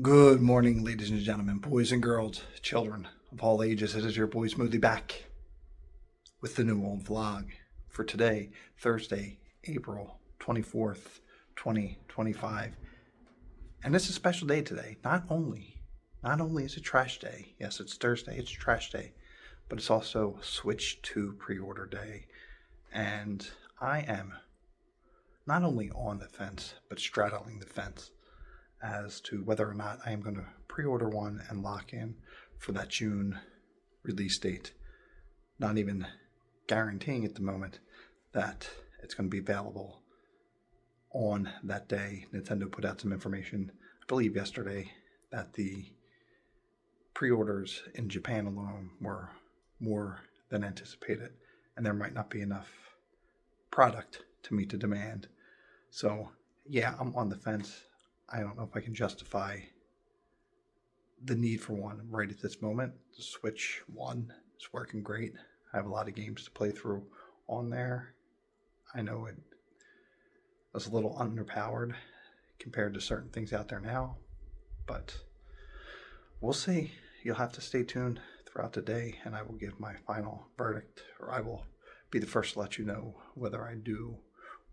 Good morning, ladies and gentlemen, boys and girls, children of all ages. It is your boy Smoothie back with the new old vlog for today, Thursday, April 24th, 2025. And it's a special day today. Not only is it trash day, yes, it's Thursday, it's trash day, but it's also Switch 2 pre-order day. And I am not only on the fence, but straddling the fence as to whether or not I am going to pre-order one and lock in for that June release date. Not even guaranteeing at the moment that it's going to be available on that day. Nintendo put out some information, I believe yesterday, that the pre-orders in Japan alone were more than anticipated, and there might not be enough product to meet the demand. So yeah, I'm on the fence. I don't know if I can justify the need for one right at this moment. The Switch 1 is working great. I have a lot of games to play through on there. I know it was a little underpowered compared to certain things out there now, but we'll see. You'll have to stay tuned throughout the day, and I will give my final verdict, or I will be the first to let you know whether I do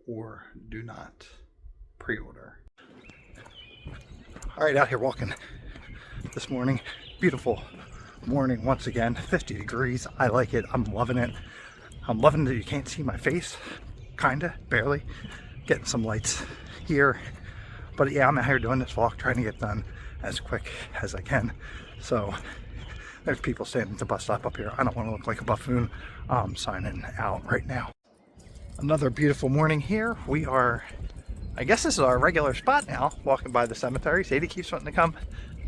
or do not pre-order. All right, out here walking this morning. Beautiful morning once again. 50 degrees. I like it. I'm loving it. I'm loving that you can't see my face. Kinda, barely. Getting some lights here. But yeah, I'm out here doing this walk, trying to get done as quick as I can. So there's people standing at the bus stop up here. I don't want to look like a buffoon. I'm signing out right now. Another beautiful morning here. We are, I guess this is our regular spot now, walking by the cemetery. Sadie keeps wanting to come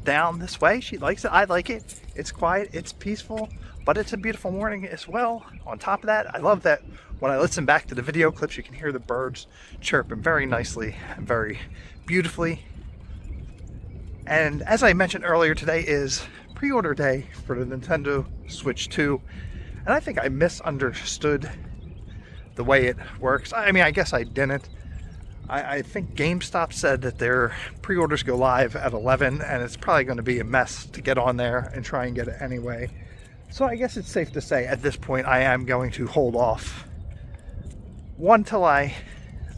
down this way. She likes it. I like it. It's quiet. It's peaceful. But it's a beautiful morning as well. On top of that, I love that when I listen back to the video clips, you can hear the birds chirping very nicely and very beautifully. And as I mentioned earlier, today is pre-order day for the Nintendo Switch 2. And I think I misunderstood the way it works. I mean, I guess I didn't. I think GameStop said that their pre-orders go live at 11, and it's probably going to be a mess to get on there and try and get it anyway. So I guess it's safe to say at this point I am going to hold off. One, till I,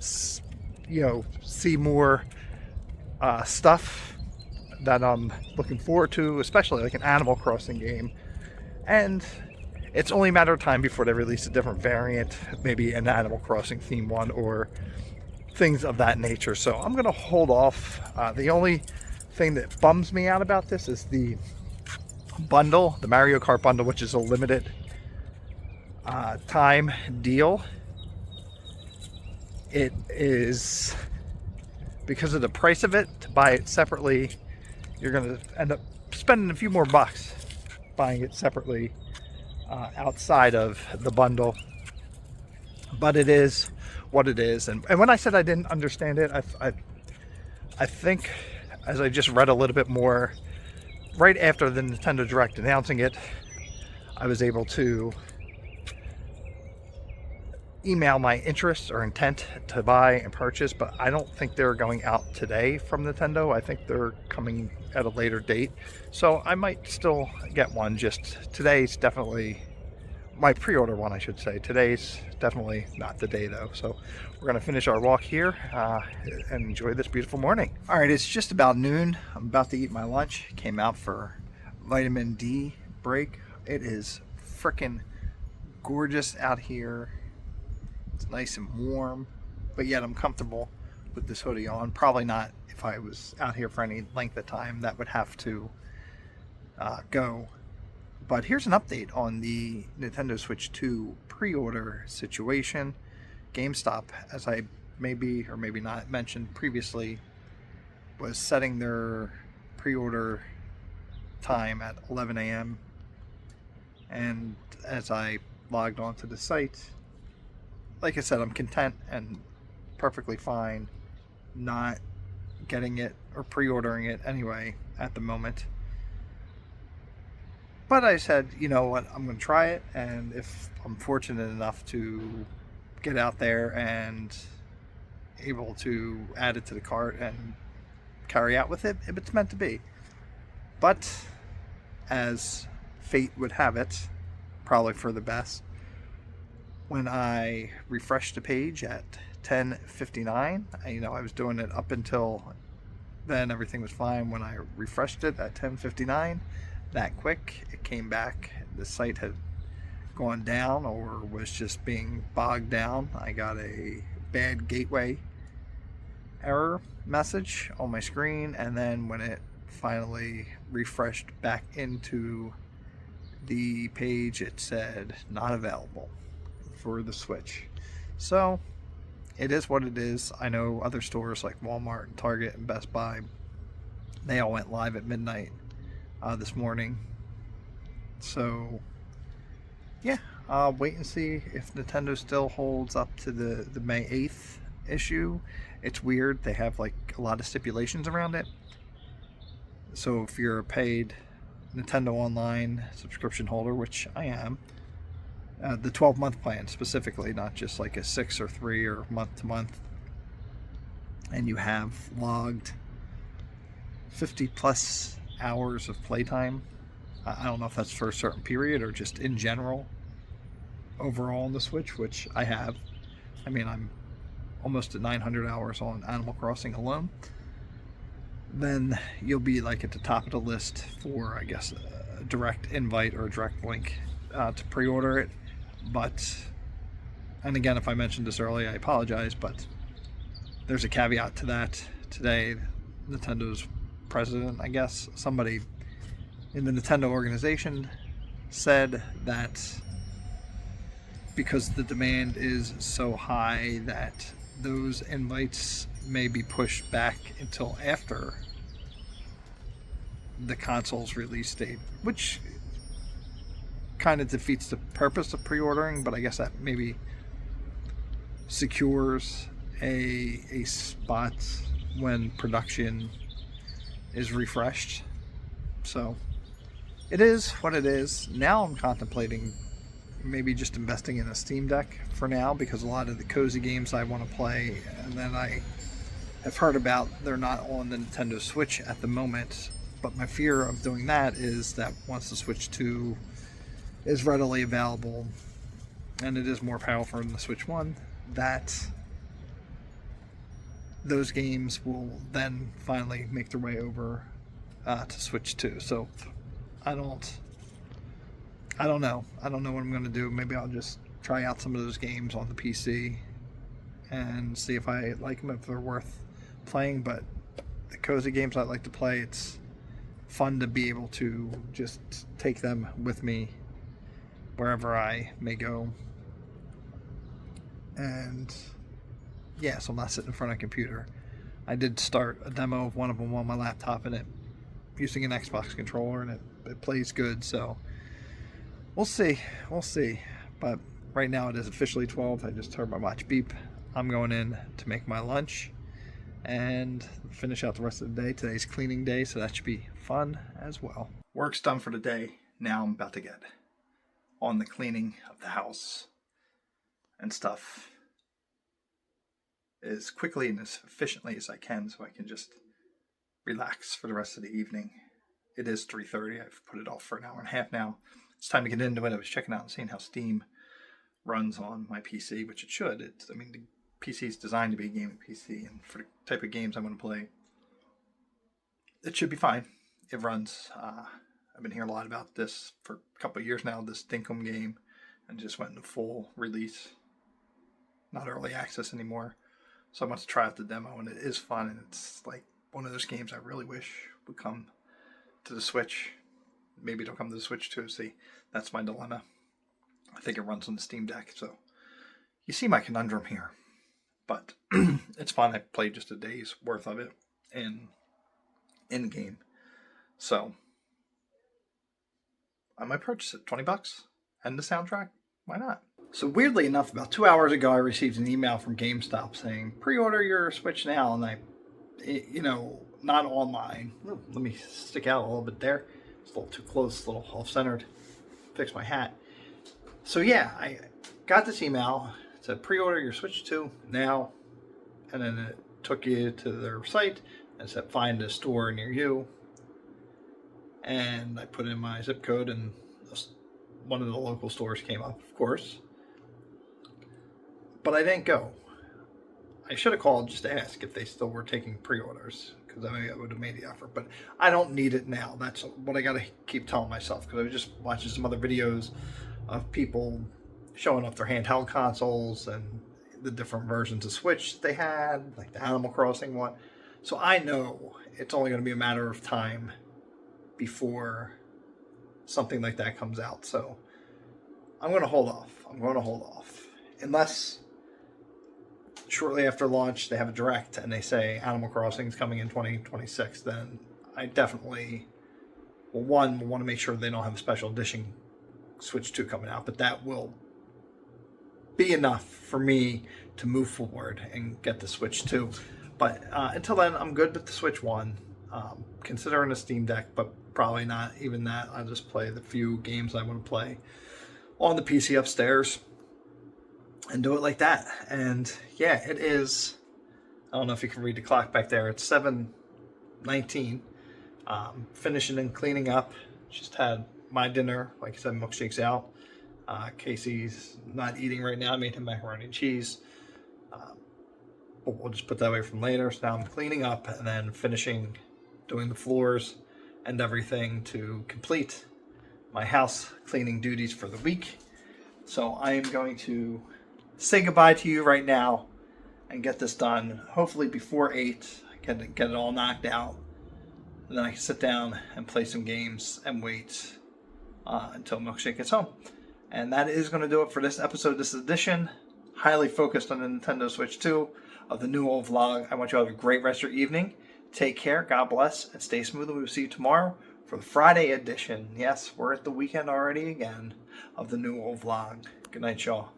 see more stuff that I'm looking forward to, especially like an Animal Crossing game. And it's only a matter of time before they release a different variant, maybe an Animal Crossing theme one or things of that nature. So I'm going to hold off. The only thing that bums me out about this is the bundle, the Mario Kart bundle, which is a limited time deal. It is, because of the price of it, to buy it separately, you're going to end up spending a few more bucks buying it separately outside of the bundle. But it is what it is. And when I said I didn't understand it, I think, as I just read a little bit more, right after the Nintendo Direct announcing it, I was able to email my interest or intent to buy and purchase, but I don't think they're going out today from Nintendo. I think they're coming at a later date. So I might still get one. Just today's definitely my pre-order one, I should say. Today's definitely not the day though. So we're gonna finish our walk here and enjoy this beautiful morning. All right, it's just about noon. I'm about to eat my lunch. Came out for vitamin D break. It is freaking gorgeous out here. It's nice and warm, but yet I'm comfortable with this hoodie on. Probably not if I was out here for any length of time. That would have to go. But here's an update on the Nintendo Switch 2 pre-order situation. GameStop, as I maybe or maybe not mentioned previously, was setting their pre-order time at 11 a.m. And as I logged onto the site, like I said, I'm content and perfectly fine not getting it or pre-ordering it anyway at the moment. But I said, you know what, I'm going to try it, and if I'm fortunate enough to get out there and able to add it to the cart and carry out with it if it's meant to be. But as fate would have it, probably for the best, when I refreshed the page at 10:59, I was doing it up until then, everything was fine. When I refreshed it at 10:59, that quick, it came back. The site had gone down or was just being bogged down. I got a bad gateway error message on my screen, and then when it finally refreshed back into the page, it said not available for the Switch. So it is what it is. I know other stores like Walmart and Target and Best Buy, they all went live at midnight this morning. So yeah, wait and see if Nintendo still holds up to the May 8th issue. It's weird. They have like a lot of stipulations around it. So if you're a paid Nintendo Online subscription holder, which I am, the 12-month plan specifically, not just like a 6 or 3 or month to month, and you have logged 50 plus hours of playtime. I don't know if that's for a certain period or just in general overall on the Switch, which I have. I mean, I'm almost at 900 hours on Animal Crossing alone. Then you'll be like at the top of the list for, I guess, a direct invite or a direct link to pre-order it. But, and again, if I mentioned this earlier, I apologize, but there's a caveat to that. Today, Nintendo's president, I guess, somebody in the Nintendo organization said that because the demand is so high that those invites may be pushed back until after the console's release date, which kind of defeats the purpose of pre-ordering, but I guess that maybe secures a spot when production is refreshed. So it is what it is. Now I'm contemplating maybe just investing in a Steam Deck for now, because a lot of the cozy games I want to play and then I have heard about, they're not on the Nintendo Switch at the moment. But my fear of doing that is that once the Switch 2 is readily available, and it is more powerful than the Switch 1, that those games will then finally make their way over to Switch 2. So I don't know what I'm going to do. Maybe I'll just try out some of those games on the PC and see if I like them, if they're worth playing. But the cozy games I like to play, it's fun to be able to just take them with me wherever I may go. And yeah, so I'm not sitting in front of a computer. I did start a demo of one of them on my laptop, and it using an Xbox controller, and it plays good. So we'll see. But right now it is officially 12. I just heard my watch beep. I'm going in to make my lunch and finish out the rest of the day. Today's cleaning day, so that should be fun as well. Work's done for the day. Now I'm about to get on the cleaning of the house and stuff as quickly and as efficiently as I can, so I can just relax for the rest of the evening. It is 3:30. I've put it off for an hour and a half now. It's time to get into it. I was checking out and seeing how Steam runs on my PC, which it should. The PC is designed to be a gaming PC, and for the type of games I'm going to play, it should be fine. It runs. I've been hearing a lot about this for a couple of years now, this Dinkum game, and just went into full release, not early access anymore. So I want to try out the demo, and it is fun, and it's like one of those games I really wish would come to the Switch. Maybe it'll come to the Switch too. See, that's my dilemma. I think it runs on the Steam Deck, so you see my conundrum here. But it's fun. I played just a day's worth of it in game. So I might purchase it. $20 and the soundtrack. Why not? So weirdly enough, about 2 hours ago, I received an email from GameStop saying, pre-order your Switch now. And not online. Let me stick out a little bit there. It's a little too close, a little off-centered. Fix my hat. So yeah, I got this email. It said, pre-order your Switch 2 now. And then it took you to their site and said find a store near you, and I put in my zip code, and one of the local stores came up, of course, but I didn't go. I should have called just to ask if they still were taking pre-orders, because I would have made the effort, but I don't need it now. That's what I got to keep telling myself, because I was just watching some other videos of people showing off their handheld consoles and the different versions of Switch they had, like the Animal Crossing one. So I know it's only going to be a matter of time before something like that comes out. So I'm going to hold off. Unless shortly after launch they have a direct and they say Animal Crossing is coming in 2026, then I definitely will want to make sure they don't have a special edition Switch 2 coming out, but that will be enough for me to move forward and get the Switch 2. But until then, I'm good with the Switch 1, considering a Steam Deck, but probably not even that. I'll just play the few games I want to play on the PC upstairs and do it like that. And yeah, it is, I don't know if you can read the clock back there, it's 7:19. Finishing and cleaning up. Just had my dinner, like I said, milkshakes out. Casey's not eating right now. I made him macaroni and cheese. But we'll just put that away from later. So now I'm cleaning up and then finishing doing the floors and everything to complete my house cleaning duties for the week. So I am going to say goodbye to you right now and get this done. Hopefully before 8, get it all knocked out. And then I can sit down and play some games and wait until Milkshake gets home. And that is going to do it for this episode, this edition, highly focused on the Nintendo Switch 2 of the New Old Vlog. I want you all to have a great rest of your evening. Take care, God bless, and stay smooth. And we will see you tomorrow for the Friday edition. Yes, we're at the weekend already again of the New Old Vlog. Good night, y'all.